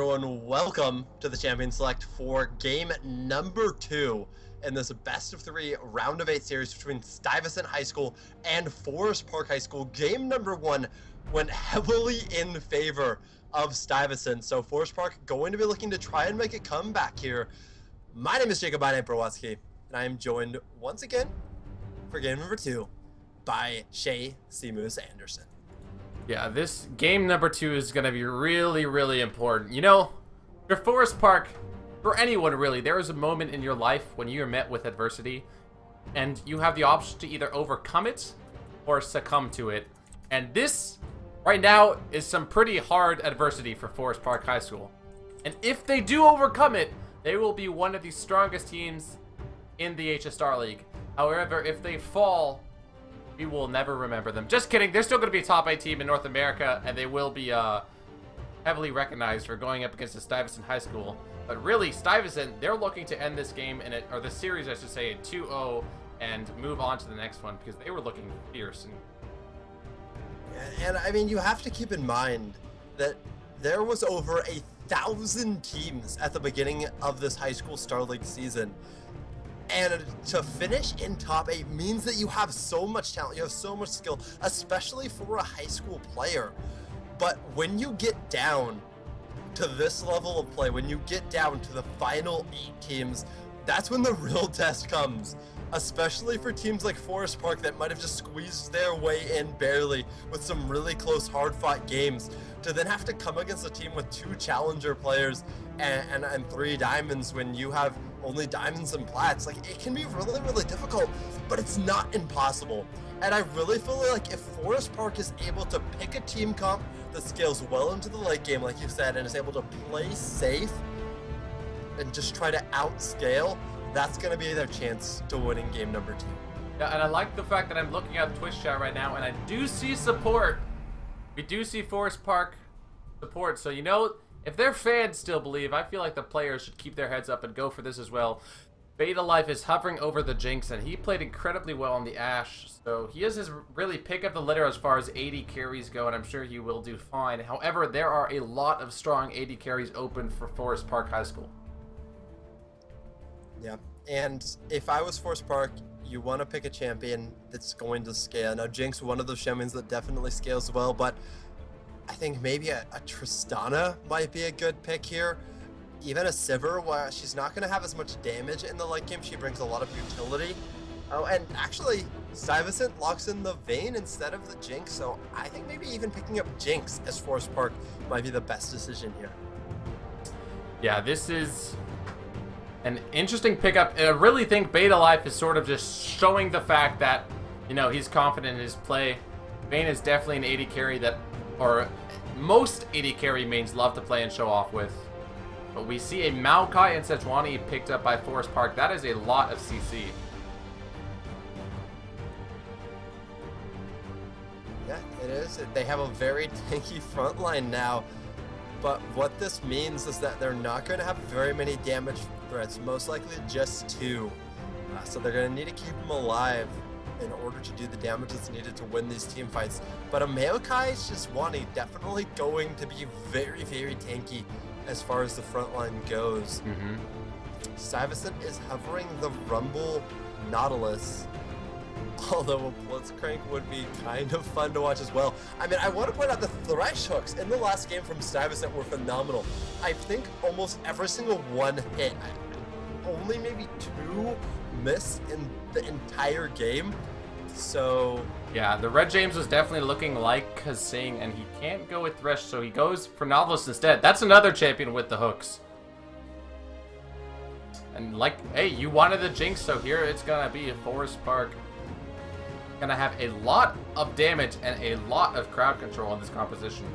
everyone, welcome to the Champion Select for game number 2 in this best of 3 round of 8 series between Stuyvesant High School and Forest Park High School. Game number 1 went heavily in favor of Stuyvesant, so Forest Park going to be looking to try and make a comeback here. My name is Jacob Ro8, and I am joined once again for game number 2 by Shay Seamus Anderson. Yeah, this game number 2 is going to be really important. You know, for Forest Park, for anyone really, there is a moment in your life when you are met with adversity and you have the option to either overcome it or succumb to it. And this, right now, is some pretty hard adversity for Forest Park High School. And if they do overcome it, they will be one of the strongest teams in the HSL League. However, if they fall, we will never remember them. Just kidding. They're still going to be a top 8 team in North America, and they will be heavily recognized for going up against the Stuyvesant High School. But really, Stuyvesant, they're looking to end this game, or the series, I should say, in 2-0 and move on to the next one because they were looking fierce. And I mean, you have to keep in mind that there was over 1,000 teams at the beginning of this high school Star League season. And to finish in top 8 means that you have so much talent, you have so much skill, especially for a high school player. But when you get down to this level of play, when you get down to the final 8 teams, that's when the real test comes. Especially for teams like Forest Park that might have just squeezed their way in barely with some really close, hard-fought games, to then have to come against a team with 2 challenger players and 3 diamonds when you have only diamonds and plats. Like, it can be really difficult, but it's not impossible. And I really feel like if Forest Park is able to pick a team comp that scales well into the late game, like you said, and is able to play safe and just try to outscale, that's going to be their chance to winning game number 2. Yeah, and I like the fact that I'm looking at Twitch chat right now, and I do see support. We do see Forest Park support, so you know, if their fans still believe, I feel like the players should keep their heads up and go for this as well. Beta Life is hovering over the Jinx, and he played incredibly well on the Ashe, so he is his really pick up the litter as far as 80 carries go, and I'm sure he will do fine. However, there are a lot of strong 80 carries open for Forest Park High School. Yeah, and if I was Forest Park, you want to pick a champion that's going to scale. Now, Jinx, one of those champions that definitely scales well, but I think maybe a Tristana might be a good pick here. Even a Sivir, while she's not going to have as much damage in the late game, she brings a lot of utility. Oh, and actually, Stuyvesant locks in the Vayne instead of the Jinx, so I think maybe even picking up Jinx as Forest Park might be the best decision here. Yeah, this is an interesting pickup. I really think Beta Life is sort of just showing the fact that, you know, he's confident in his play. Vayne is definitely an 80 carry that, or most 80 carry mains love to play and show off with. But we see a Maokai and Sejuani picked up by Forest Park. That is a lot of CC. Yeah, it is. They have a very tanky front line now. But what this means is that they're not going to have very many damage threats, most likely just 2. So they're going to need to keep them alive in order to do the damage that's needed to win these team fights. But a Maokai Sejuani definitely going to be very tanky as far as the front line goes. Stuyvesant is hovering the Rumble Nautilus, although a Blitzcrank would be kind of fun to watch as well. I mean, I want to point out the Thresh hooks in the last game from Stuyvesant were phenomenal. I think almost every single one hit. Only maybe 2 missed in the entire game. So yeah, the Red James was definitely looking like Kazing, and he can't go with Thresh, so he goes for Nautilus instead. That's another champion with the hooks. And like, hey, you wanted the Jinx, so here it's gonna be a Forest Park. Gonna have a lot of damage and a lot of crowd control in this composition.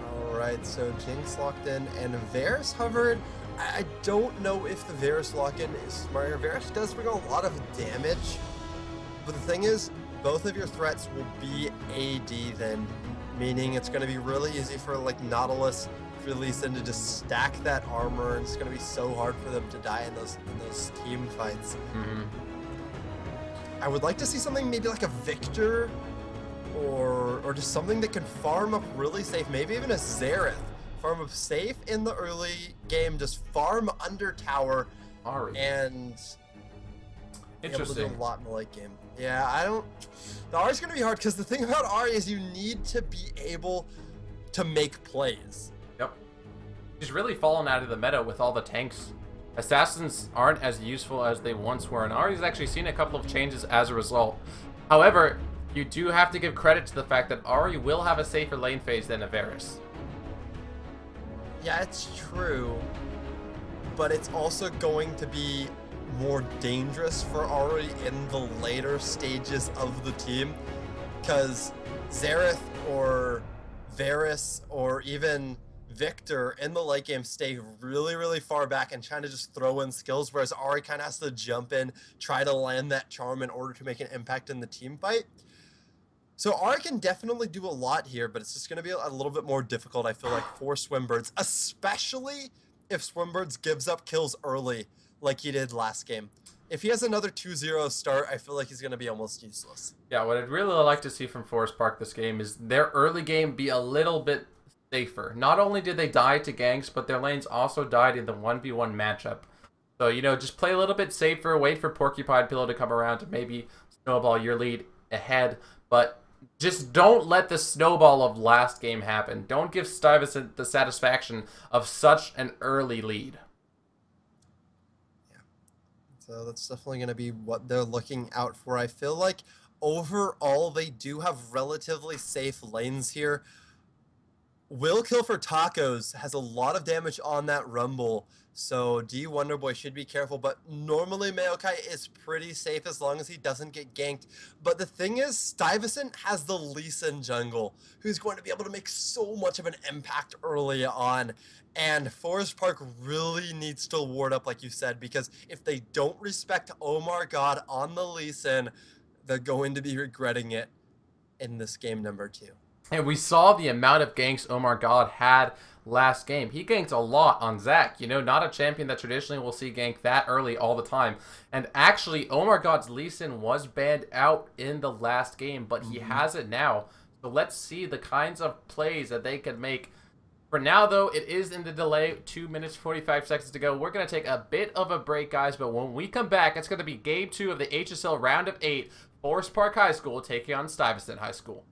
Alright, so Jinx locked in and Varus hovered. I don't know if the Varus lock-in is smarter. Varus does bring a lot of damage, but the thing is, both of your threats will be AD then, meaning it's going to be really easy for like Nautilus, for Lee Sin to just stack that armor, and it's going to be so hard for them to die in those team fights. I would like to see something maybe like a Victor or just something that can farm up really safe. Maybe even a Xerath. Farm up safe in the early game, just farm under tower, Ari. and be able to do Interesting. a lot in the late game. Yeah, I don't. The Ari's gonna be hard because the thing about Ari is you need to be able to make plays. Yep. She's really fallen out of the meta with all the tanks. Assassins aren't as useful as they once were, and Ari's actually seen a couple of changes as a result. However, you do have to give credit to the fact that Ari will have a safer lane phase than a Varus. Yeah, it's true, but it's also going to be more dangerous for Ari in the later stages of the team, because Xerath or Varus or even Victor in the late game stay really, really far back and trying to just throw in skills, whereas Ari kind of has to jump in, try to land that charm in order to make an impact in the team fight. So Ari can definitely do a lot here, but it's just going to be a little bit more difficult, I feel like, for Swimbirds, especially if Swimbirds gives up kills early like he did last game. If he has another 2-0 start, I feel like he's going to be almost useless. Yeah, what I'd really like to see from Forest Park this game is their early game be a little bit safer. Not only did they die to ganks, but their lanes also died in the 1v1 matchup. So, you know, just play a little bit safer, wait for Porcupine Pillow to come around to maybe snowball your lead ahead, but just don't let the snowball of last game happen. Don't give Stuyvesant the satisfaction of such an early lead. Yeah. So that's definitely going to be what they're looking out for. I feel like overall they do have relatively safe lanes here. Will Kill for Tacos has a lot of damage on that Rumble, so D Wonderboy should be careful, but normally Maokai is pretty safe as long as he doesn't get ganked. But the thing is, Stuyvesant has the Lee Sin jungle, who's going to be able to make so much of an impact early on, and Forest Park really needs to ward up, like you said, because if they don't respect Omar God on the Lee Sin, they're going to be regretting it in this game number 2. And we saw the amount of ganks Omar God had last game. He ganked a lot on Zac. You know, not a champion that traditionally will see gank that early all the time. And actually, Omar God's Lee Sin was banned out in the last game, but he has it now. So let's see the kinds of plays that they can make. For now, though, it is in the delay. 2 minutes, 45 seconds to go. We're going to take a bit of a break, guys. But when we come back, it's going to be Game 2 of the HSL Round of 8. Forest Park High School taking on Stuyvesant High School.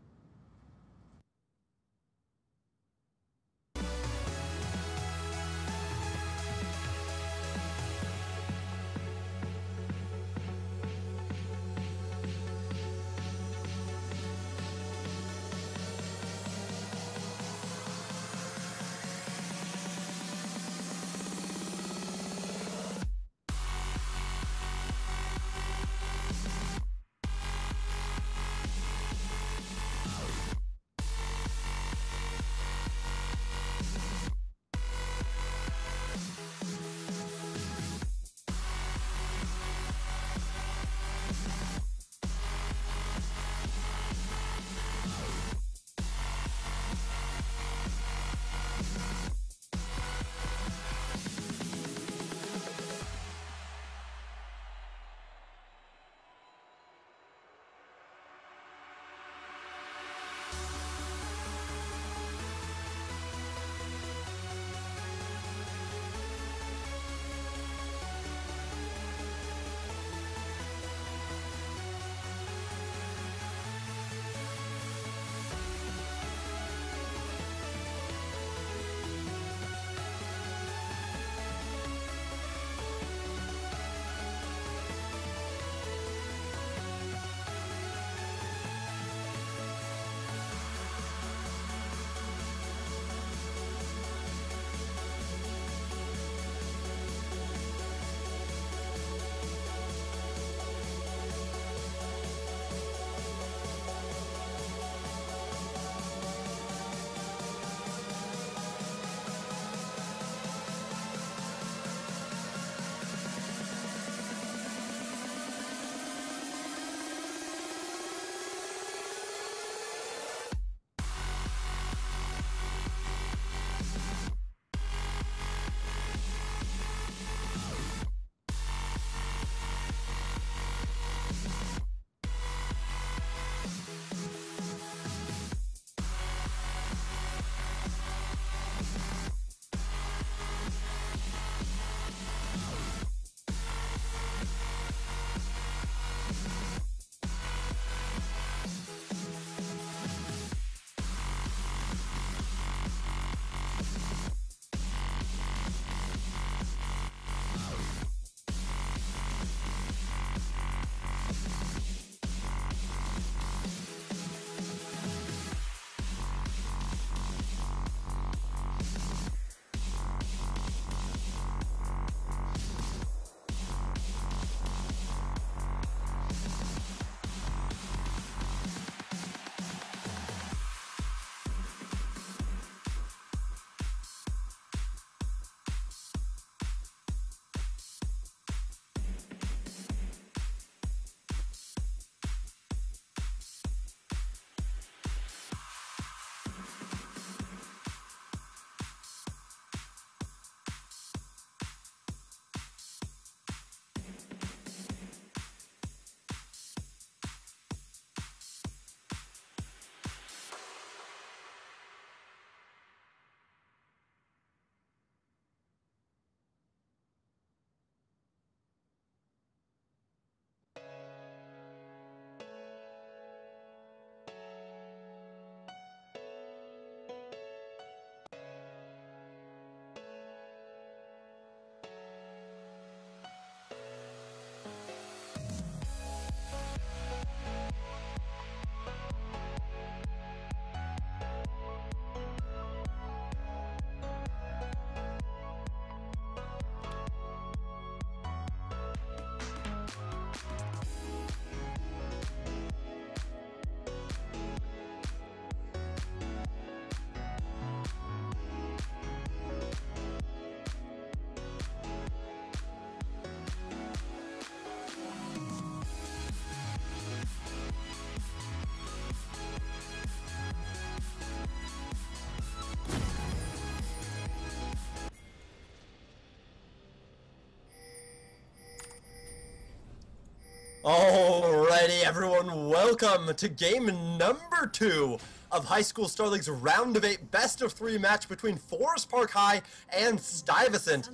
everyone, welcome to game number 2 of High School Star League's round of 8 best of 3 match between Forest Park High and Stuyvesant.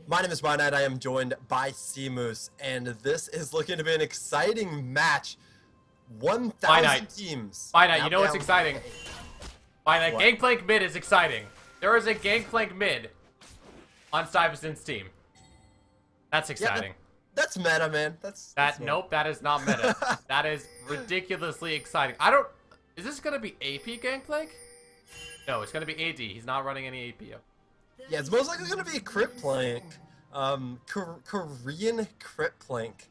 My name is Knight. I am joined by Seamoose, and this is looking to be an exciting match. 1,000 teams. Knight, you know what's exciting? Knight, Gangplank mid is exciting. There is a Gangplank mid on Stuyvesant's team. That's exciting. Yeah, that's meta, man. That's nope, that is not meta. That is ridiculously exciting. Is this gonna be AP Gangplank? No, it's gonna be AD. He's not running any AP. Yeah, it's most likely gonna be a crit plank. Korean crit plank.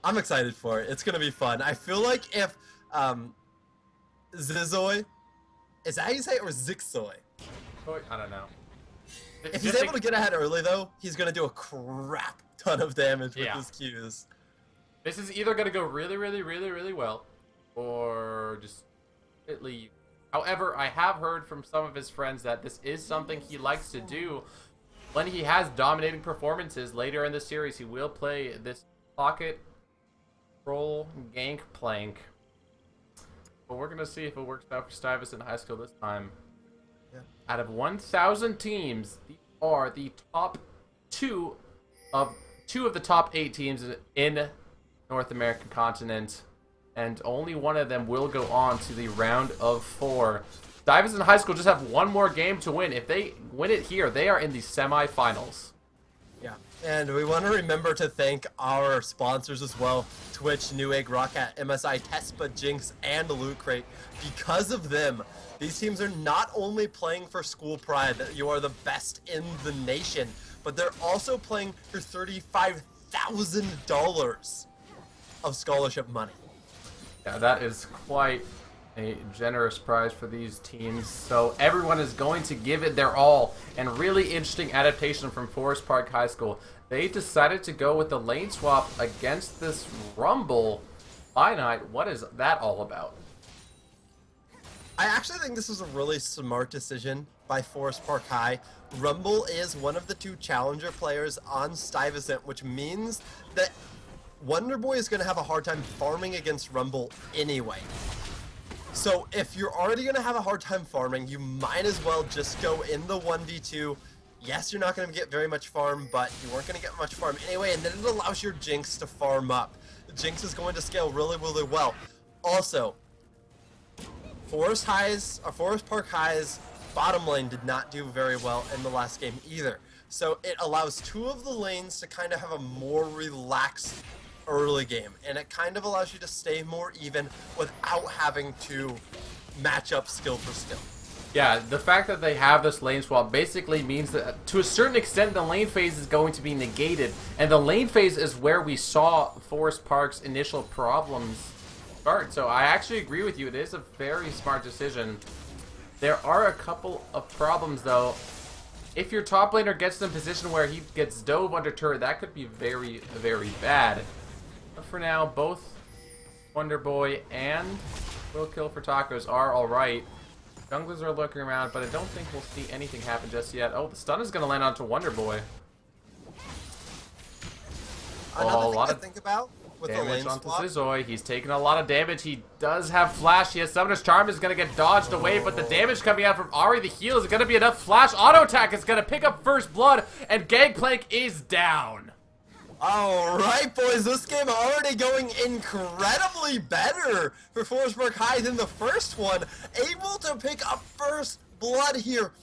I'm excited for it. It's gonna be fun. I feel like if Zizoy, is that how you say it, or Zixoy? I don't know. If he's able to get ahead early, though, he's going to do a crap ton of damage with his Qs. This is either going to go really, really, really, really well, or just leave. However, I have heard from some of his friends that this is something he likes to do. When he has dominating performances later in the series, he will play this pocket roll Gangplank. But we're going to see if it works out for Stuyvesant High School this time. Out of 1,000 teams, these are the top two of the top 8 teams in North American continent, and only one of them will go on to the round of 4. Stuyvesant High School just have one more game to win. If they win it here, they are in the semifinals. Yeah, and we want to remember to thank our sponsors as well: Twitch, Newegg, Rocket, MSI, Tespa, Jinx, and Loot Crate. Because of them, these teams are not only playing for school pride, that you are the best in the nation, but they're also playing for $35,000 of scholarship money. Yeah, that is quite a generous prize for these teams. So everyone is going to give it their all. And really interesting adaptation from Forest Park High School. They decided to go with the lane swap against this Rumble. Knight, what is that all about? I actually think this was a really smart decision by Forest Park High. Rumble is one of the 2 challenger players on Stuyvesant, which means that Wonderboy is going to have a hard time farming against Rumble anyway. So if you're already going to have a hard time farming, you might as well just go in the 1v2. Yes, you're not going to get very much farm, but you weren't going to get much farm anyway, and then it allows your Jinx to farm up. Jinx is going to scale really, really well. Also, Forest Park High's bottom lane did not do very well in the last game either. So it allows 2 of the lanes to kind of have a more relaxed early game, and it kind of allows you to stay more even without having to match up skill for skill. Yeah, the fact that they have this lane swap basically means that to a certain extent the lane phase is going to be negated, and the lane phase is where we saw Forest Park's initial problems start. So I actually agree with you. It is a very smart decision. There are a couple of problems though. If your top laner gets in a position where he gets dove under turret, that could be very, very bad. But for now, both Wonderboy and Will Kill for Tacos are alright. Junglers are looking around, but I don't think we'll see anything happen just yet. Oh, the stun is going to land onto Wonderboy. Another thing to think about with the lane onto swap. Zizoy. He's taking a lot of damage. He does have flash. Yes, Summoner's Charm is going to get dodged away, but the damage coming out from Ari the heal is going to be enough. Flash auto attack is going to pick up first blood, and Gangplank is down. Alright, boys, this game already going incredibly better for Forest Park High than the first one. Able to pick up first blood here.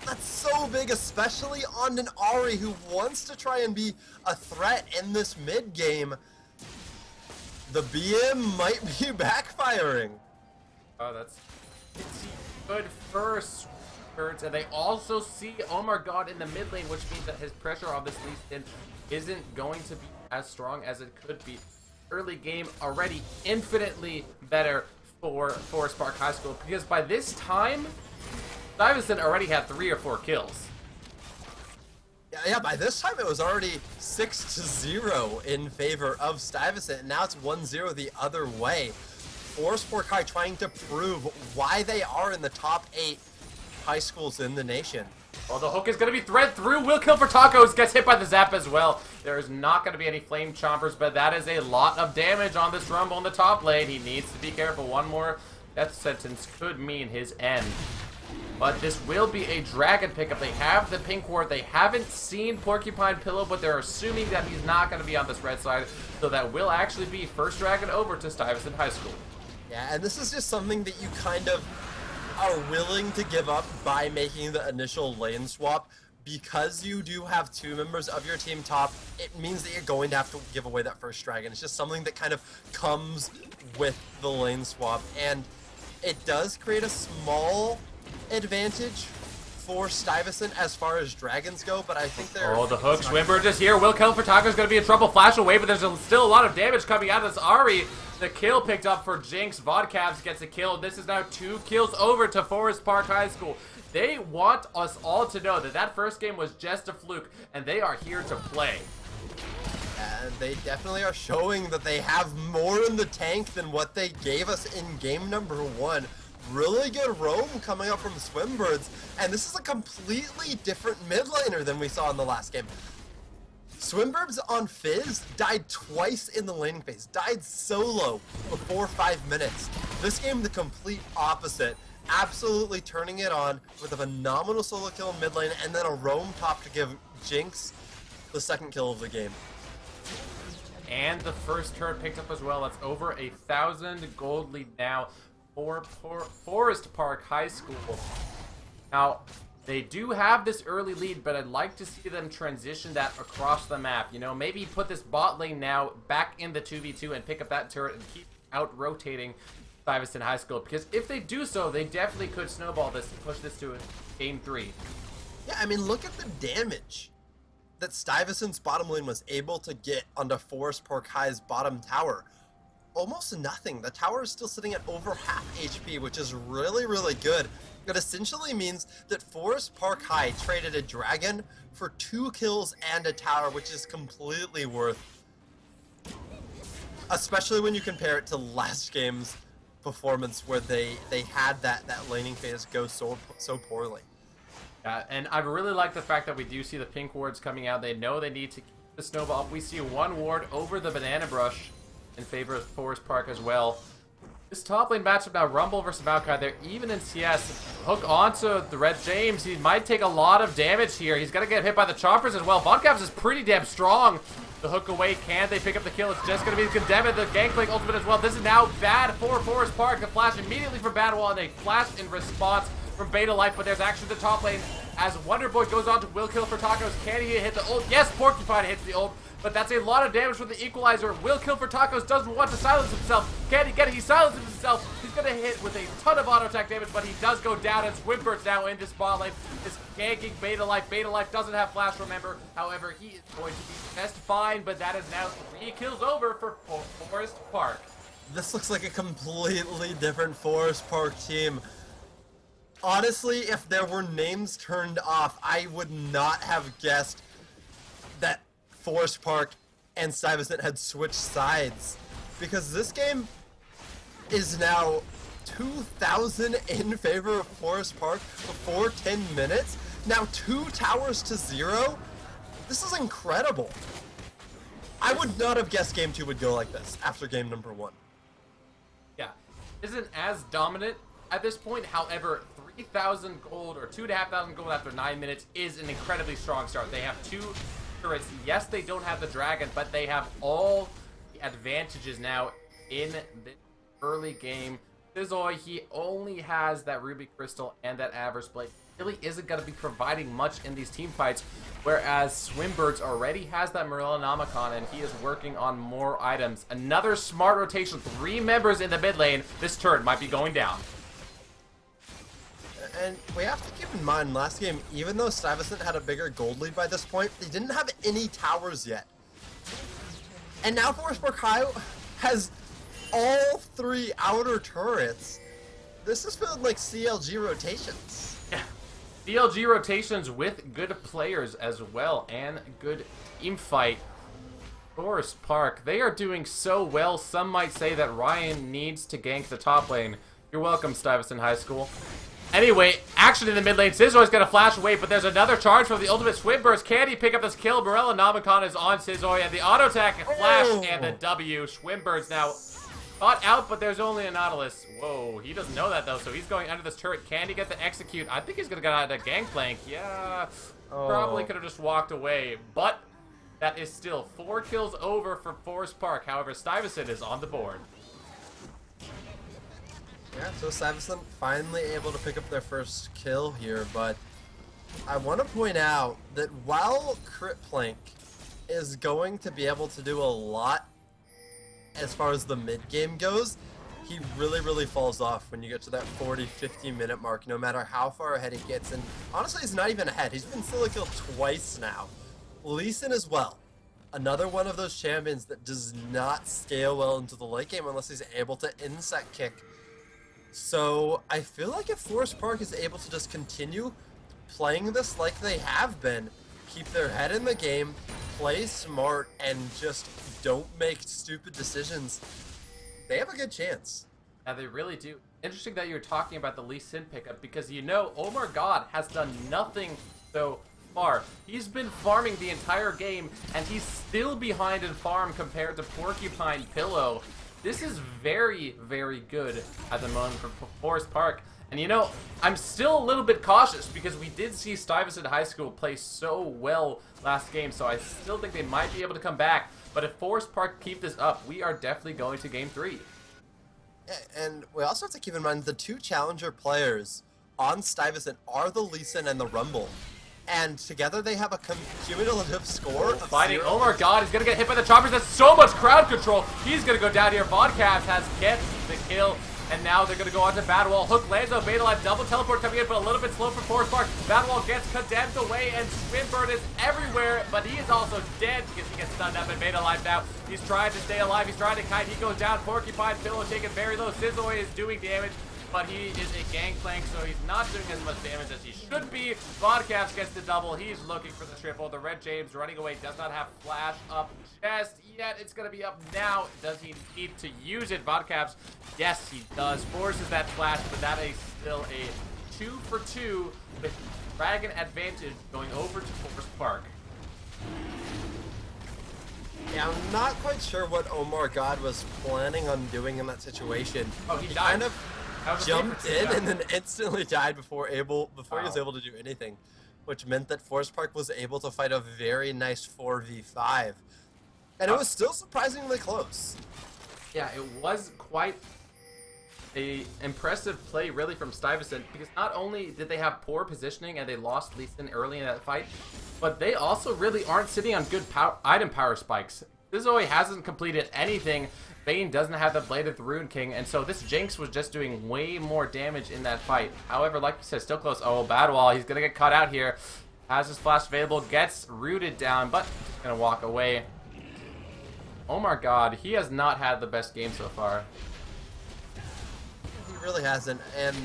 That's so big, especially on an Ari who wants to try and be a threat in this mid game. The BM might be backfiring. Oh, it's good first. And they also see Omar God in the mid lane, which means that his pressure on this Lee Sin isn't going to be as strong as it could be. Early game already infinitely better for Forest Park High School, because by this time, Stuyvesant already had 3 or 4 kills. Yeah, by this time it was already 6-0 in favor of Stuyvesant, and now it's 1-0 the other way. Forest Park High trying to prove why they are in the top 8 high schools in the nation. Well, the hook is going to be thread through. Will kill for Tacos. Gets hit by the zap as well. There is not going to be any flame chompers, but that is a lot of damage on this Rumble in the top lane. He needs to be careful. One more death sentence could mean his end. But this will be a dragon pickup. They have the pink ward. They haven't seen Porcupine Pillow, but they're assuming that he's not going to be on this red side. So that will actually be first dragon over to Stuyvesant High School. Yeah, and this is just something that you kind of are willing to give up by making the initial lane swap. Because you do have 2 members of your team top, it means that you're going to have to give away that first dragon. It's just something that kind of comes with the lane swap, and it does create a small advantage for Stuyvesant as far as dragons go, but I think they're... Oh, the hook. Swinburne is here. Will kill for Taco is going to be in trouble. Flash away, but there's still a lot of damage coming out of this Ari. The kill picked up for Jinx. Vodcavs gets a kill. This is now 2 kills over to Forest Park High School. They want us all to know that that first game was just a fluke, and they are here to play. And they definitely are showing that they have more in the tank than what they gave us in game number 1. Really good roam coming up from Swimbirds, and this is a completely different mid laner than we saw in the last game. Swimbirds on Fizz died twice in the laning phase, died solo before 5 minutes. This game, the complete opposite. Absolutely turning it on with a phenomenal solo kill in mid lane, and then a roam top to give Jinx the second kill of the game. And the first turret picked up as well. That's over 1,000 gold lead now for Forest Park High School. Now, they do have this early lead, but I'd like to see them transition that across the map. You know, maybe put this bot lane now back in the 2v2 and pick up that turret and keep out-rotating Stuyvesant High School. Because if they do so, they definitely could snowball this and push this to a game 3. Yeah, I mean, look at the damage that Stuyvesant's bottom lane was able to get onto Forest Park High's bottom tower. Almost nothing. The tower is still sitting at over half HP, which is really, really good. It essentially means that Forest Park High traded a dragon for 2 kills and a tower, which is completely worth. Especially when you compare it to last game's performance where they had that laning phase go so poorly. Yeah, and I really like the fact that we do see the pink wards coming out. They know they need to keep the snowball up. We see 1 ward over the banana brush in favor of Forest Park as well. This top lane matchup now, Rumble versus Valkyrie, they're even in CS. Hook onto the Red James. He might take a lot of damage here. He's going to get hit by the choppers as well. Vodcavs is pretty damn strong. The hook away, can they pick up the kill? It's just going to be Condemned, the Gangplank ultimate as well. This is now bad for Forest Park. The flash immediately from Bad Wall, and they flash in response from Beta Life, but there's action in the top lane as Wonder Boy goes on to Will Kill for Tacos. Can he hit the ult? Yes, Porcupine hits the ult, but that's a lot of damage from the Equalizer. Will Kill for Tacos doesn't want to silence himself. Can he get it? He silences himself. He's going to hit with a ton of auto attack damage, but he does go down, and Swimbird's now into spot lane. Is ganking Beta Life. Beta Life doesn't have flash, remember. However, he is going to be just fine, but that is now 3 kills over for Forest Park. This looks like a completely different Forest Park team. Honestly, if there were names turned off, I would not have guessed that Forest Park and Stuyvesant had switched sides. Because this game is now 2,000 in favor of Forest Park before 10 minutes. Now 2 towers to 0. This is incredible. I would not have guessed game 2 would go like this after game number 1. Yeah, isn't as dominant at this point. However, 3,000 gold or 2,500 gold after 9 minutes is an incredibly strong start. They have 2 turrets. Yes, they don't have the dragon, but they have all the advantages now in the early game. Fizzoi, he only has that Ruby Crystal and that Avarice Blade. Really isn't going to be providing much in these team fights, whereas Swimbirds already has that Morellonomicon, and he is working on more items. Another smart rotation, 3 members in the mid lane. This turret might be going down. And we have to keep in mind, last game, even though Stuyvesant had a bigger gold lead by this point, they didn't have any towers yet. And now Forest Park High has all 3 outer turrets. This is feeling like CLG rotations. Yeah, CLG rotations with good players as well, and good team fight. Forest Park, they are doing so well, some might say that Ryan needs to gank the top lane. You're welcome, Stuyvesant High School. Anyway, action in the mid lane. Scissor's gonna flash away, but there's another charge from the ultimate swim burst. Can he pick up this kill? Morella Namicon is on Scissor, and the auto attack flash and the W. Swim burst now caught out, but there's only a Nautilus. Whoa, he doesn't know that though, so he's going under this turret. Can he get the execute? I think he's gonna get out of the gangplank. Yeah, probably could have just walked away, but that is still 4 kills over for Forest Park. However, Stuyvesant is on the board. Yeah, so Stuyvesant finally able to pick up their first kill here, but I want to point out that while Crit Plank is going to be able to do a lot as far as the mid game goes, he really falls off when you get to that 40-50 minute mark, no matter how far ahead he gets. And honestly, he's not even ahead. He's been solo killed twice now. Lee Sin as well. Another one of those champions that does not scale well into the late game unless he's able to insect kick. So I feel like if Forest Park is able to just continue playing this like they have been, keep their head in the game, play smart, and just don't make stupid decisions, they have a good chance. Yeah, they really do. Interesting that you're talking about the Lee Sin pickup, because you know Omar God has done nothing so far. He's been farming the entire game, and he's still behind in farm compared to Porcupine Pillow. This is very good at the moment for Forest Park. And you know, I'm still a little bit cautious because we did see Stuyvesant High School play so well last game, so I still think they might be able to come back. But if Forest Park keep this up, we are definitely going to Game 3. Yeah, and we also have to keep in mind the 2 challenger players on Stuyvesant are the Lee Sin and the Rumble. And together they have a cumulative score of fighting. 0. Oh my god, he's gonna get hit by the choppers. That's so much crowd control. He's gonna go down here. Vodcast has get the kill. And now they're gonna go on to Battlewall. Hook lands on Beta Life. Double teleport coming in, but a little bit slow for Forest Park. Battlewall gets condemned away, and Swinburne is everywhere, but he is also dead because he gets stunned up in Beta Life now. He's trying to stay alive. He's trying to kite. He goes down. Porcupine Pillow taken very low. Scissoy is doing damage, but he is a gangplank, so he's not doing as much damage as he should be. Vodcast gets the double. He's looking for the triple. The Red James running away does not have flash up just yet. It's going to be up now. Does he need to use it? Vodcast, yes, he does. Forces that flash, but that is still a 2 for 2 with Dragon advantage going over to Forest Park. Yeah, I'm not quite sure what Omar God was planning on doing in that situation. Oh, he died. Kind of jumped in and then instantly died before he was able to do anything, which meant that Forest Park was able to fight a very nice 4v5, and it was still surprisingly close. Yeah, it was quite a impressive play really from Stuyvesant, because not only did they have poor positioning and they lost Lee Sin early in that fight, but they also really aren't sitting on good item power spikes. Scissoy hasn't completed anything. Bane doesn't have the Blade of the Rune King, and so this Jinx was just doing way more damage in that fight. However, like you said, still close. Oh, Battlewall, he's gonna get caught out here. Has his flash available, gets rooted down, but he's gonna walk away. Oh my god, he has not had the best game so far. He really hasn't, and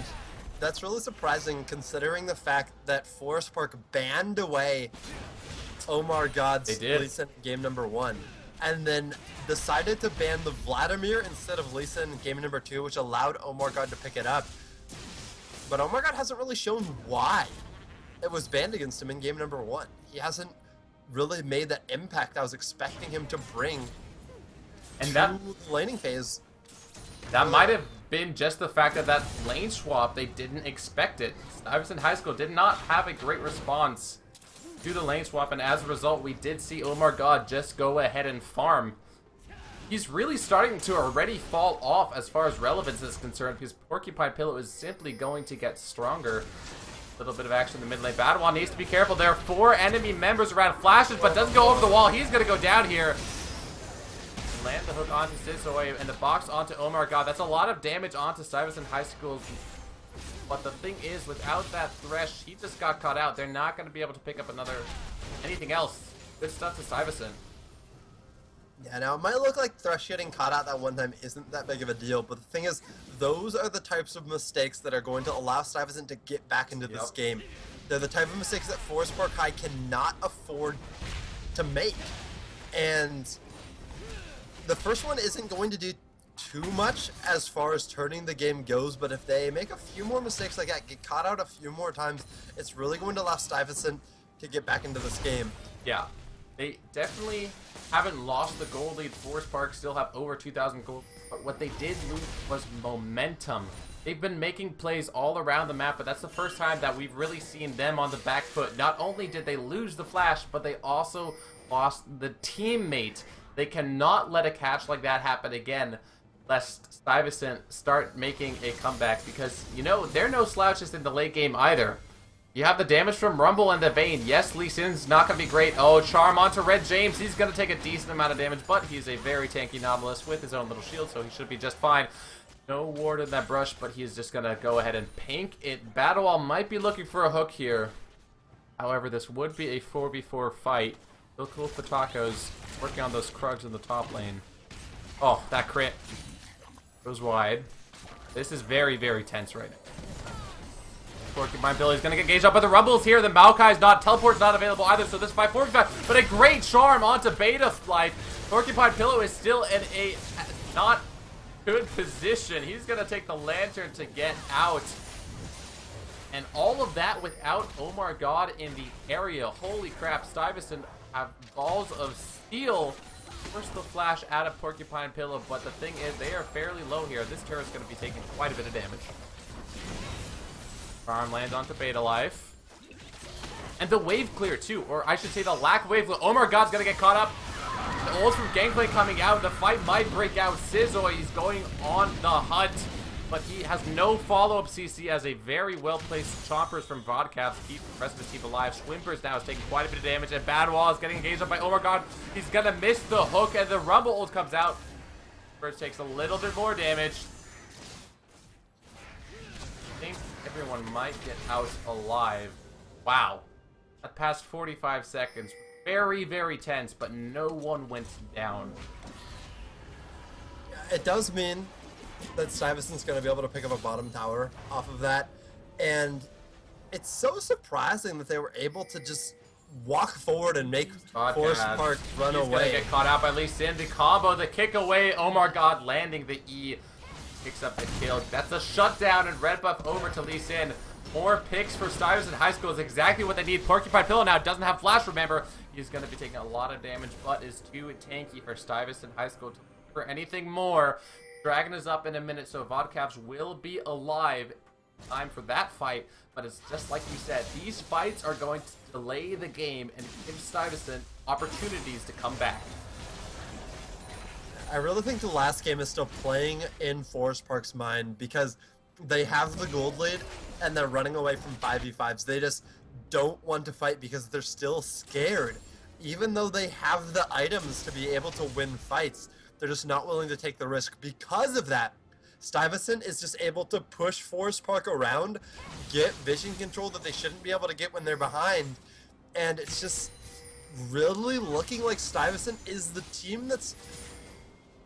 that's really surprising considering the fact that Forest Park banned away Omar God's Lee Sin in game number 1. And then decided to ban the Vladimir instead of Lee Sin in game number 2, which allowed Omar God to pick it up. But Omar God hasn't really shown why it was banned against him in game number 1. He hasn't really made that impact I was expecting him to bring to the laning phase. That might have been just the fact that that lane swap, they didn't expect it. Stuyvesant High School did not have a great response to the lane swap, and as a result, we did see Omar God just go ahead and farm. He's really starting to already fall off as far as relevance is concerned, because Porcupine Pillow is simply going to get stronger. A little bit of action in the mid lane. Battlewall needs to be careful. There are 4 enemy members around. Flashes, but doesn't go over the wall. He's going to go down here. Land the hook onto Scissoy and the box onto Omar God. That's a lot of damage onto Stuyvesant High School. But the thing is, without that Thresh, he just got caught out. They're not going to be able to pick up anything else. Good stuff to Stuyvesant. Yeah, now it might look like Thresh getting caught out that one time isn't that big of a deal, but the thing is, those are the types of mistakes that are going to allow Stuyvesant to get back into this game. They're the type of mistakes that Forest Park High cannot afford to make. And the first one isn't going to do too much as far as turning the game goes, but if they make a few more mistakes like that, get caught out a few more times, it's really going to allow Stuyvesant to get back into this game. Yeah, they definitely haven't lost the gold lead. Forest Park still have over 2,000 gold, but what they did lose was momentum. They've been making plays all around the map, but that's the first time that we've really seen them on the back foot. Not only did they lose the flash, but they also lost the teammate. They cannot let a catch like that happen again, lest Stuyvesant start making a comeback, because, you know, they're no slouches in the late game either. You have the damage from Rumble and the Vayne. Yes, Lee Sin's not going to be great. Oh, Charm onto Red James. He's going to take a decent amount of damage, but he's a very tanky Nautilus with his own little shield, so he should be just fine. No ward in that brush, but he's just going to go ahead and pink it. Battlewall might be looking for a hook here. However, this would be a 4v4 fight. Still cool for Tacos, working on those Krugs in the top lane. Oh, that crit goes wide. This is very, very tense right now. Porcupine Billy's gonna get gauged up by the Rumbles here. The Maokai's not, teleport's not available either, so this 545, but a great charm onto Beta Life. Porcupine Pillow is still in a not good position. He's gonna take the lantern to get out. And all of that without Omar God in the area. Holy crap, Stuyvesant have balls of steel. Force the flash out of Porcupine Pillow, but the thing is, they are fairly low here. This turret's gonna be taking quite a bit of damage. Farm lands onto Beta Life. And the wave clear too, or I should say the lack of wave clear. Omar God's gonna get caught up. The ults from Gangplank coming out. The fight might break out. Sizoi is going on the hunt, but he has no follow-up CC as a very well-placed Chompers from Vodcast keep the rest of his team alive. Swimpers now is taking quite a bit of damage, and Badwall is getting engaged up by Omar God. He's gonna miss the hook, and the Rumble ult comes out. First takes a little bit more damage. I think everyone might get out alive. Wow. That past 45 seconds. Very, very tense, but no one went down. It does mean that Stuyvesant's going to be able to pick up a bottom tower off of that. And it's so surprising that they were able to just walk forward and make Forest Park run away. He's going to get caught out by Lee Sin. The combo, the kick away. Omar God landing the E. Picks up the kill. That's a shutdown and red buff over to Lee Sin. More picks for Stuyvesant High School is exactly what they need. Porcupine Pillow now doesn't have flash, remember. He's going to be taking a lot of damage, but is too tanky for Stuyvesant High School to look for anything more. Dragon is up in a minute, so Vodcaps will be alive. Time for that fight, but it's just like you said. These fights are going to delay the game and give Stuyvesant opportunities to come back. I really think the last game is still playing in Forest Park's mind because they have the gold lead and they're running away from 5v5s. They just don't want to fight because they're still scared. Even though they have the items to be able to win fights, they're just not willing to take the risk. Because of that, Stuyvesant is just able to push Forest Park around, get vision control that they shouldn't be able to get when they're behind, and it's just really looking like Stuyvesant is the team that's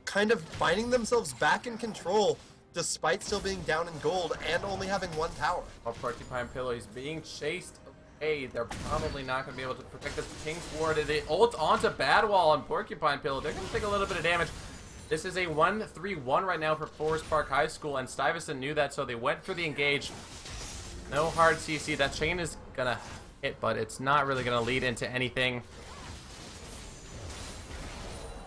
kind of finding themselves back in control despite still being down in gold and only having one tower. While Porcupine Pillow is being chased away, they're probably not going to be able to protect this King's Ward. They ult onto Badwall on Porcupine Pillow. They're going to take a little bit of damage. This is a 1-3-1 right now for Forest Park High School, and Stuyvesant knew that, so they went for the engage. No hard CC. That chain is going to hit, but it's not really going to lead into anything.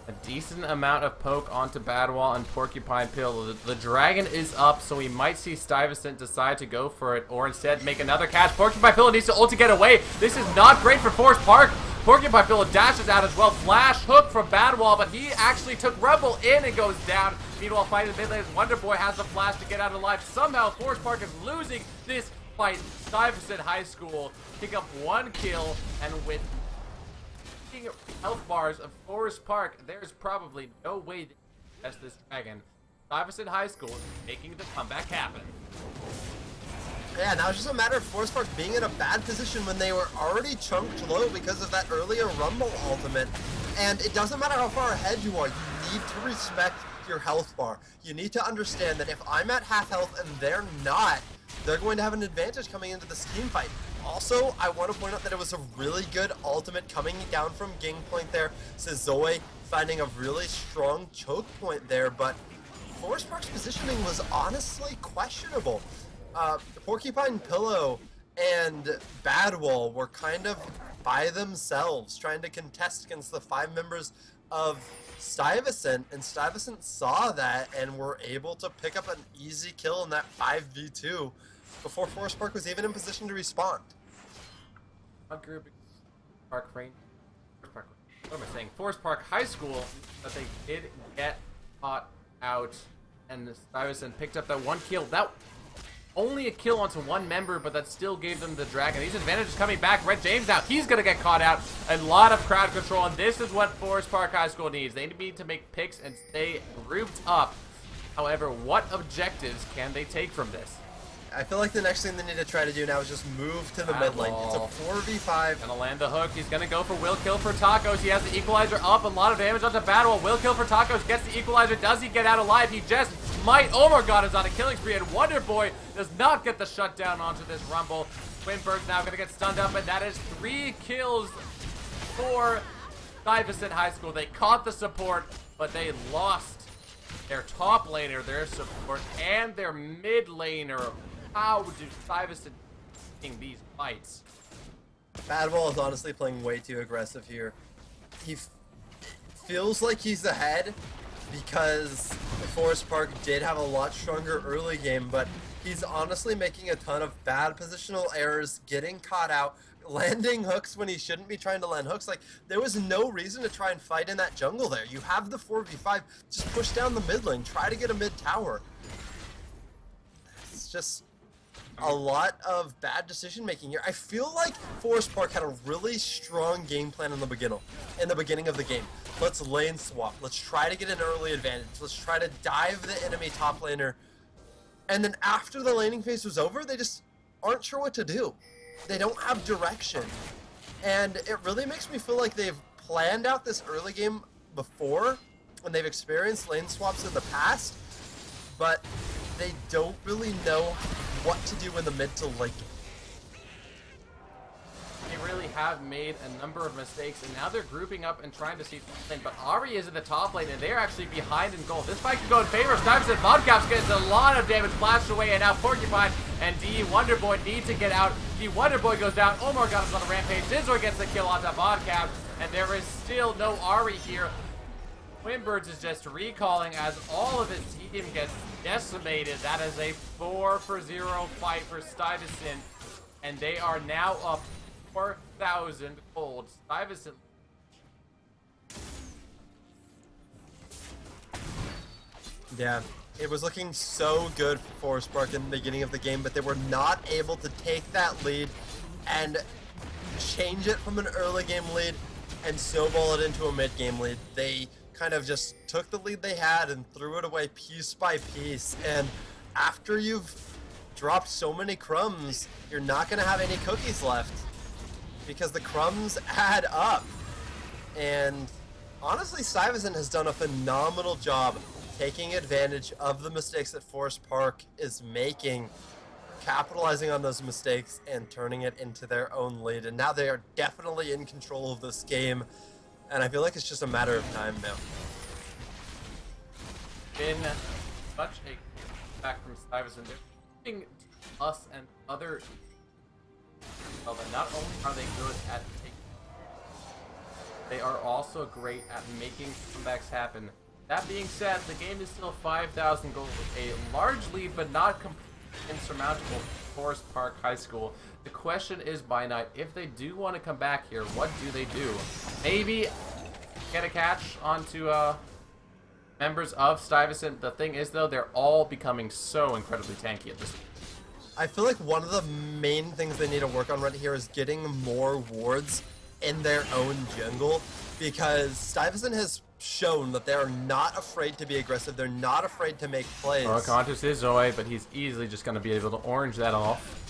A decent amount of poke onto Badwall and Porcupine Pill. The dragon is up, so we might see Stuyvesant decide to go for it, or instead make another catch. Porcupine Pill needs to ult to get away. This is not great for Forest Park. Porcupine Pill dashes out as well. Flash hook from Badwall, but he actually took Rebel in and goes down. Meanwhile, fighting the mid lane, Wonder Boy has the flash to get out alive. Somehow, Forest Park is losing this fight. Stuyvesant High School pick up one kill, and with health bars of Forest Park, there's probably no way to test this dragon. Stuyvesant High School is making the comeback happen. Yeah, now it's just a matter of Forest Park being in a bad position when they were already chunked low because of that earlier Rumble ultimate. And it doesn't matter how far ahead you are, you need to respect your health bar. You need to understand that if I'm at half health and they're not, they're going to have an advantage coming into this team fight. Also, I want to point out that it was a really good ultimate coming down from Gangplank there. Sizoi finding a really strong choke point there, but Forest Park's positioning was honestly questionable. Porcupine Pillow and Badwall were kind of by themselves, trying to contest against the 5 members of Stuyvesant, and Stuyvesant saw that and were able to pick up an easy kill in that 5v2 before Forest Park was even in position to respond. Park Range. What am I saying? Forest Park High School, but they did get caught out, and Stuyvesant picked up that 1 kill. That only a kill onto 1 member, but that still gave them the dragon. These advantages coming back. Red James now, he's gonna get caught out. A lot of crowd control, and this is what Forest Park High School needs. They need to make picks and stay grouped up. However, what objectives can they take from this? I feel like the next thing they need to try to do now is just move to the mid lane. It's a 4v5. Gonna land the hook. He's gonna go for will kill for Tacos. He has the equalizer up. A lot of damage onto Battle. Will kill for Tacos. Gets the equalizer. Does he get out alive? He just might. Oh my god, is on a killing spree. And Wonder Boy does not get the shutdown onto this Rumble. Twinbird's now gonna get stunned up, and that is 3 kills for Stuyvesant High School. They caught the support, but they lost their top laner, their support, and their mid laner. How do Stuyvesant win these fights? Badwall is honestly playing way too aggressive here. He feels like he's ahead because Forest Park did have a lot stronger early game, but he's honestly making a ton of bad positional errors, getting caught out, landing hooks when he shouldn't be trying to land hooks. Like, there was no reason to try and fight in that jungle there. You have the 4v5, just push down the mid lane, try to get a mid tower. It's just a lot of bad decision making here. I feel like Forest Park had a really strong game plan in the beginning of the game. Let's lane swap. Let's try to get an early advantage. Let's try to dive the enemy top laner. And then after the laning phase was over, they just aren't sure what to do. They don't have direction. And it really makes me feel like they've planned out this early game before, when they've experienced lane swaps in the past, but they don't really know what to do in the mid to late game. They really have made a number of mistakes, and now they're grouping up and trying to see something. But Ari is in the top lane, and they're actually behind in gold. This fight could go in favor of Stuyvesant. Vodcaps gets a lot of damage flashed away, and now Porcupine and D Wonderboy need to get out. D Wonderboy goes down. Omar got us on a rampage. Zizor gets the kill onto Vodcaps, and there is still no Ari here. Twinbirds is just recalling as all of his team gets decimated. That is a 4-for-0 fight for Stuyvesant, and they are now up 4,000 gold. Stuyvesant. Yeah, it was looking so good for Forest Park in the beginning of the game, but they were not able to take that lead and change it from an early game lead and snowball it into a mid game lead. They kind of just took the lead they had and threw it away piece by piece, and after you've dropped so many crumbs, you're not going to have any cookies left because the crumbs add up. And honestly, Stuyvesant has done a phenomenal job taking advantage of the mistakes that Forest Park is making, capitalizing on those mistakes and turning it into their own lead, and now they are definitely in control of this game. And I feel like it's just a matter of time now. Been such a back from Stuyvesant. They're giving us and other. Well, but not only are they good at taking, they are also great at making comebacks happen. That being said, the game is still 5,000 gold, a large lead, but not completely insurmountable for Forest Park High School. The question is, by night, if they do want to come back here, what do they do? Maybe get a catch onto members of Stuyvesant. The thing is, though, they're all becoming so incredibly tanky at this point. I feel like one of the main things they need to work on right here is getting more wards in their own jungle, because Stuyvesant has shown that they are not afraid to be aggressive. They're not afraid to make plays. Well, Contus is Zoe, but he's easily just going to be able to orange that off.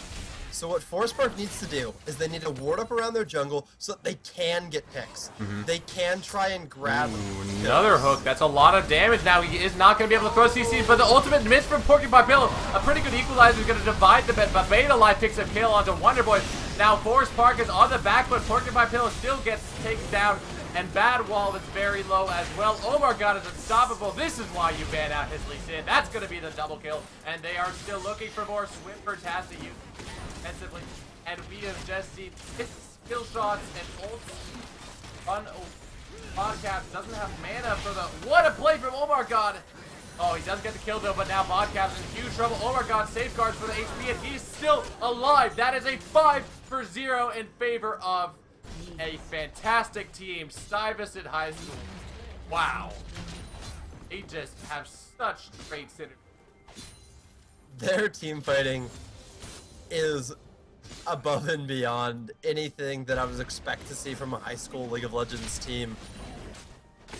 So what Forest Park needs to do is they need to ward up around their jungle so that they can get picks. They can try and grab. Ooh, another hook. That's a lot of damage now. He is not going to be able to throw CCs, but the ultimate miss from Porcupine Pillow. A pretty good equalizer is going to divide the bet, but Beta Life picks a kill onto Wonderboy. Now Forest Park is on the back foot. Porcupine Pillow still gets taken down. And Bad Wall is very low as well. Omar God is unstoppable. This is why you ban out his Lee Sin. That's going to be the double kill. And they are still looking for more. Swinford has to use defensively. And we have just seen his skill shots and ults. Podcast doesn't have mana for the... What a play from Omar God. Oh, he does get the kill though, but now Vodcap's in huge trouble. Omar God safeguards for the HP, and he's still alive. That is a 5-0 in favor of a fantastic team, Stuyvesant High School. Wow. They just have such great synergy. Their team fighting is above and beyond anything that I was expect to see from a high school League of Legends team.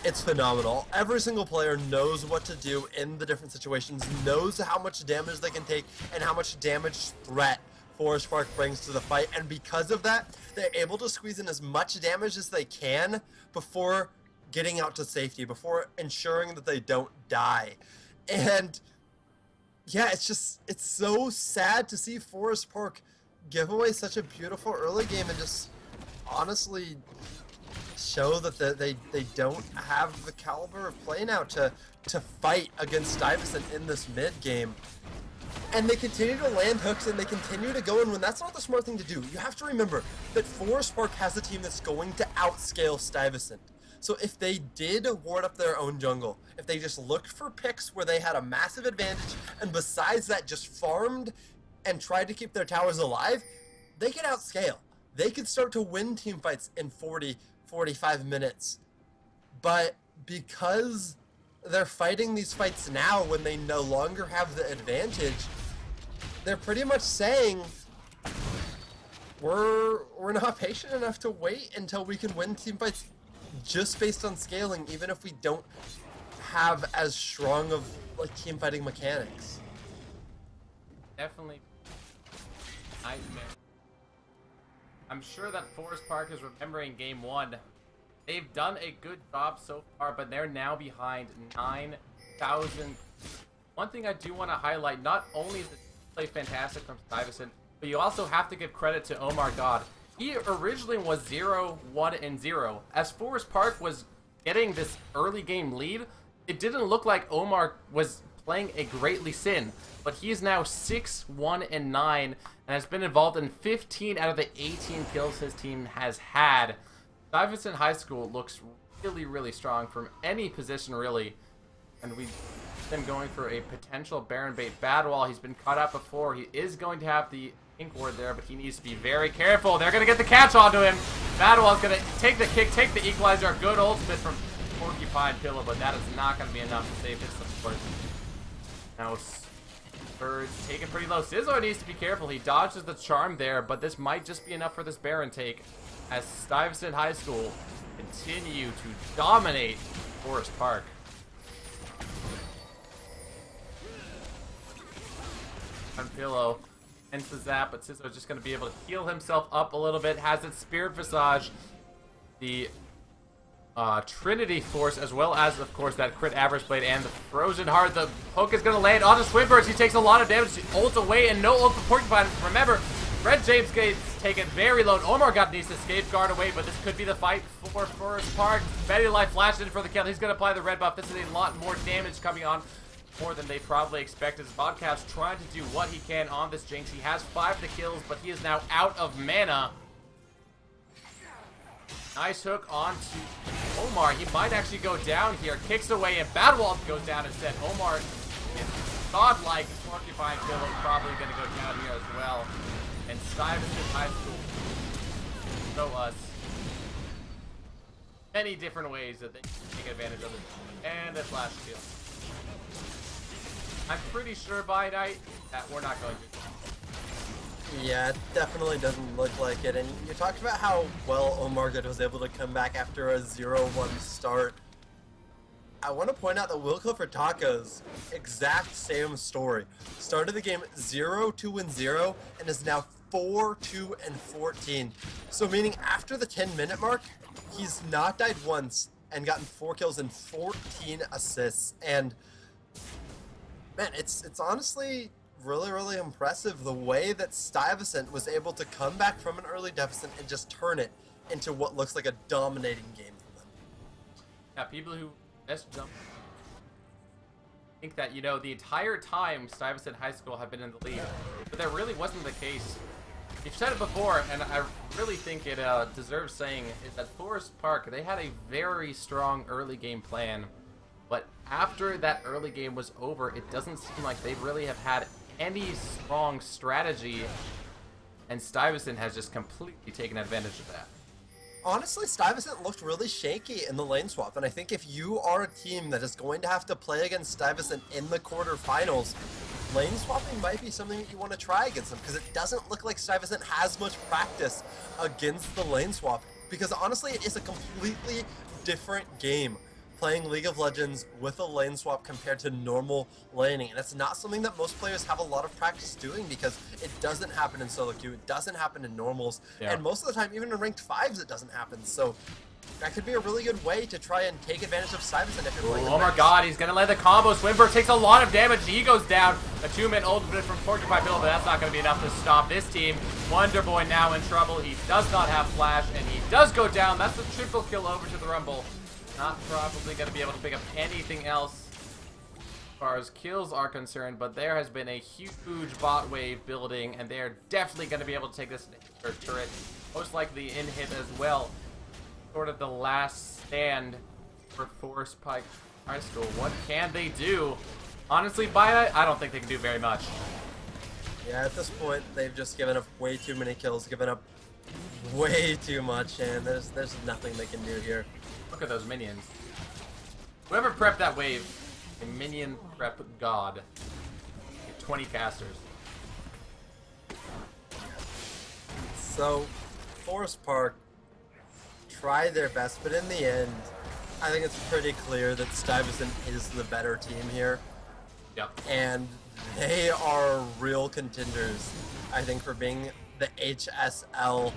It's phenomenal. Every single player knows what to do in the different situations, knows how much damage they can take, and how much damage threat Forest Park brings to the fight. And because of that, they're able to squeeze in as much damage as they can before getting out to safety, before ensuring that they don't die. And yeah, it's so sad to see Forest Park give away such a beautiful early game and just honestly show that they don't have the caliber of play now to fight against Stuyvesant in this mid game. And they continue to land hooks and they continue to go in when that's not the smart thing to do. You have to remember that Forest Park has a team that's going to outscale Stuyvesant. So if they did ward up their own jungle, if they just looked for picks where they had a massive advantage, and besides that just farmed and tried to keep their towers alive, they could outscale. They could start to win team fights in 40-45 minutes. But because they're fighting these fights now when they no longer have the advantage, they're pretty much saying, we're not patient enough to wait until we can win team fights just based on scaling, even if we don't have as strong of like team fighting mechanics. Definitely nightmare. I'm sure that Forest Park is remembering game 1. They've done a good job so far, but they're now behind 9,000. One thing I do want to highlight, not only is the play fantastic from Stuyvesant, but you also have to give credit to Omar God. He originally was 0-1-0. As Forest Park was getting this early game lead, it didn't look like Omar was playing a great Lee Sin, but he is now 6-1-9 and has been involved in 15 out of the 18 kills his team has had. Stuyvesant High School looks really strong from any position, really. And we them going for a potential Baron bait Bad Wall. He's been caught out before. He is going to have the ink ward there, but he needs to be very careful. They're going to get the catch onto him. Bad Wall's going to take the kick, take the equalizer. A good ultimate from Porcupine Pillow, but that is not going to be enough to save his support. Now, Bird's taken pretty low. Sizzler needs to be careful. He dodges the charm there, but this might just be enough for this Baron take as Stuyvesant High School continue to dominate Forest Park. Pillow ends the zap, but Sizzler's just going to be able to heal himself up a little bit. Has its Spirit Visage, the Trinity Force, as well as, of course, that crit average blade and the Frozen Heart. The hook is going to land on the Swinburst. He takes a lot of damage. He ults away and no ult for Porcupine. Remember, Red James gets taken very low. Omar God needs to scapeguard away, but this could be the fight for Forest Park. Betty Life flashed in for the kill. He's going to apply the red buff. This is a lot more damage coming on, more than they probably expected. Vodcap's trying to do what he can on this Jinx. He has 5 to kills, but he is now out of mana. Nice hook onto Omar. He might actually go down here. Kicks away, and Badwall goes down instead. Omar is godlike. Porcupine Pillow probably going to go down here as well. And Stuyvesant High School show us many different ways that they can take advantage of it. And a flash kill. I'm pretty sure by night that we're not going to. Yeah, it definitely doesn't look like it. And you talked about how well Omar God was able to come back after a 0-1 start. I want to point out that Wilco for Tacos, exact same story. Started the game 0-2-0 and is now 4-2-14. So meaning after the 10-minute mark, he's not died once and gotten 4 kills and 14 assists. And man, it's honestly really impressive the way that Stuyvesant was able to come back from an early deficit and just turn it into what looks like a dominating game for them. Yeah, people who best jump think that, you know, the entire time Stuyvesant High School have been in the lead, but that really wasn't the case. You've said it before, and I really think it deserves saying, is that Forest Park, they had a very strong early game plan, but after that early game was over, it doesn't seem like they really have had any strong strategy, and Stuyvesant has just completely taken advantage of that. Honestly, Stuyvesant looked really shaky in the lane swap, and I think if you are a team that is going to have to play against Stuyvesant in the quarterfinals, lane swapping might be something that you want to try against them, because it doesn't look like Stuyvesant has much practice against the lane swap, because honestly, it is a completely different game playing League of Legends with a lane swap compared to normal laning, and it's not something that most players have a lot of practice doing, because it doesn't happen in solo queue, it doesn't happen in normals, and most of the time, even in ranked 5s, it doesn't happen. So that could be a really good way to try and take advantage of Stuyvesant if you're playing. Oh my god, he's gonna let the combo. Swimber takes a lot of damage. He goes down. A 2-minute ultimate from Porcupine Bill, but that's not gonna be enough to stop this team. Wonder Boy now in trouble. He does not have flash, and he does go down. That's a triple kill over to the Rumble. Not probably going to be able to pick up anything else as far as kills are concerned, but there has been a huge bot wave building, and they're definitely going to be able to take this turret, most likely in hit as well. Sort of the last stand for Forest Pike High School. What can they do? Honestly, by I don't think they can do very much. Yeah, at this point, they've just given up way too many kills, given up way too much, and there's nothing they can do here. Look at those minions. Whoever prepped that wave, a minion prep god. 20 casters. So, Forest Park tried their best, but in the end, I think it's pretty clear that Stuyvesant is the better team here. Yep. And they are real contenders, I think, for being the HSL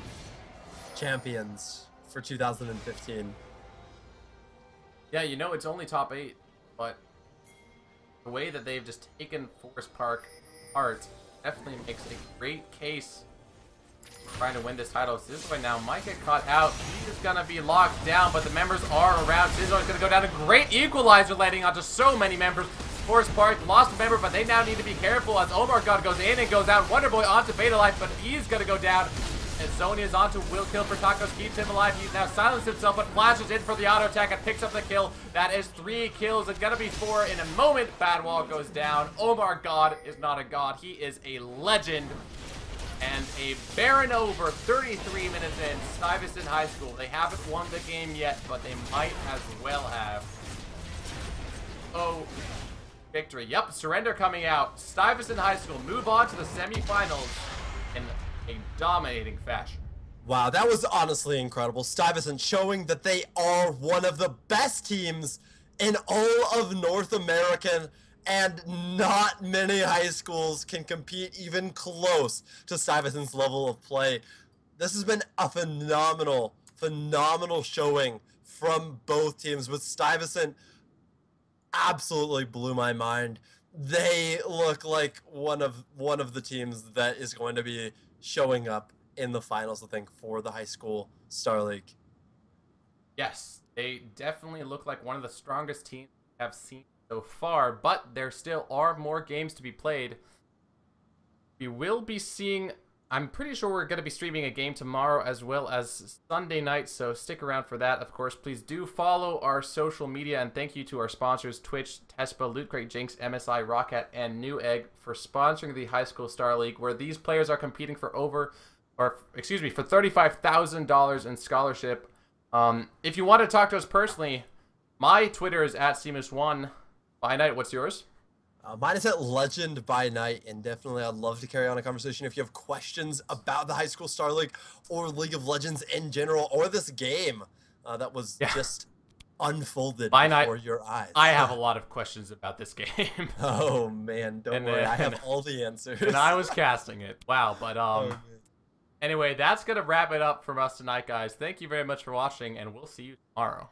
champions for 2015. Yeah, you know, it's only top 8, but the way that they've just taken Forest Park apart definitely makes a great case for trying to win this title. Sizzler now might get caught out. He is going to be locked down, but the members are around. Sizzler is going to go down. A great equalizer landing onto so many members. Forest Park lost a member, but they now need to be careful as Omar God goes in and goes out. Wonderboy onto Beta Life, but he's going to go down. As Zoni is onto Will Kill for Tacos, keeps him alive. He's now silenced himself, but flashes in for the auto attack and picks up the kill. That is 3 kills. It's gonna be 4 in a moment. Badwall goes down. Omar God is not a god. He is a legend. And a Baron over 33 minutes in. Stuyvesant High School. They haven't won the game yet, but they might as well have. Oh, victory. Yep, surrender coming out. Stuyvesant High School move on to the semifinals in a dominating fashion. Wow, that was honestly incredible. Stuyvesant showing that they are one of the best teams in all of North America, and not many high schools can compete even close to Stuyvesant's level of play. This has been a phenomenal showing from both teams, with Stuyvesant absolutely blew my mind. They look like one of the teams that is going to be showing up in the finals, I think, for the high school Star League. Yes, they definitely look like one of the strongest teams I've seen so far, but there still are more games to be played. We will be seeing, I'm pretty sure we're going to be streaming a game tomorrow as well as Sunday night, so stick around for that. Of course, please do follow our social media, and thank you to our sponsors, Twitch, Tespa, Loot Crate, Jinx, MSI, Rocket, and Newegg for sponsoring the High School Star League, where these players are competing for for $35,000 in scholarship. If you want to talk to us personally, my Twitter is @Seamus1. By night, what's yours? Mine is @Legend by Night, and definitely I'd love to carry on a conversation if you have questions about the High School Star League or League of Legends in general, or this game that was just unfolded before your eyes. I have a lot of questions about this game. Oh man, don't worry, I have all the answers. And I was casting it. Wow, but anyway, that's gonna wrap it up from us tonight, guys. Thank you very much for watching, and we'll see you tomorrow.